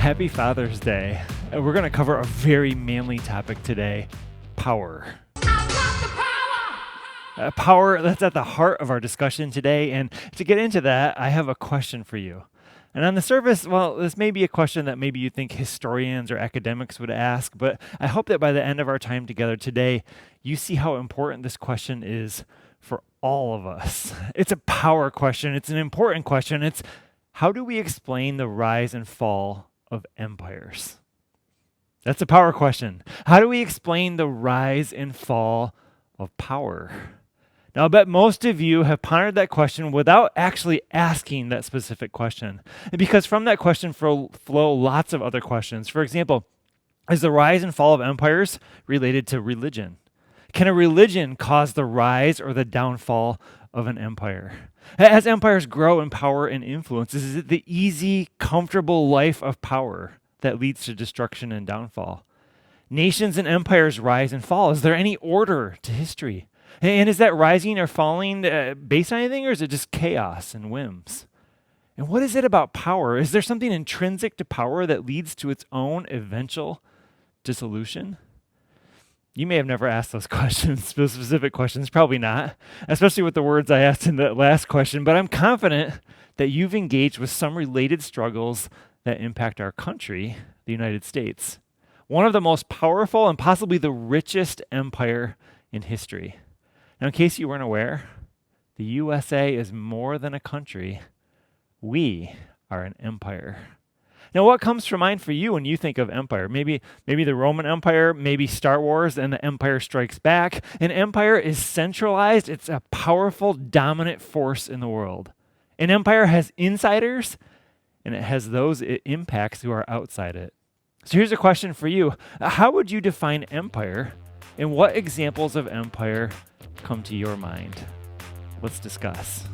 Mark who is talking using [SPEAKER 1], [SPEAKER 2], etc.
[SPEAKER 1] Happy Father's Day. We're going to cover a very manly topic today, power. Power, that's at the heart of our discussion today. And to get into that, I have a question for you. And on the surface, well, this may be a question that maybe you think historians or academics would ask, but I hope that by the end of our time together today, you see how important this question is for all of us. It's a power question. It's an important question. It's how do we explain the rise and fall of empires? That's a power question. How do we explain the rise and fall of power? Now, I bet most of you have pondered that question without actually asking that specific question. And because from that question flow lots of other questions. For example, is the rise and fall of empires related to religion? Can a religion cause the rise or the downfall of an empire? As empires grow in power and influence, is it the easy, comfortable life of power that leads to destruction and downfall? Nations and empires rise and fall. Is there any order to history? And is that rising or falling based on anything, or is it just chaos and whims? And what is it about power? Is there something intrinsic to power that leads to its own eventual dissolution? You may have never asked those questions, those specific questions, probably not, especially with the words I asked in the last question, but I'm confident that you've engaged with some related struggles that impact our country, the United States, one of the most powerful and possibly the richest empire in history. Now, in case you weren't aware, the USA is more than a country. We are an empire. Now, what comes to mind for you when you think of empire? Maybe the Roman Empire, maybe Star Wars and the Empire Strikes Back. An empire is centralized. It's a powerful, dominant force in the world. An empire has insiders, and it has those it impacts who are outside it. So here's a question for you. How would you define empire, and what examples of empire come to your mind? Let's discuss.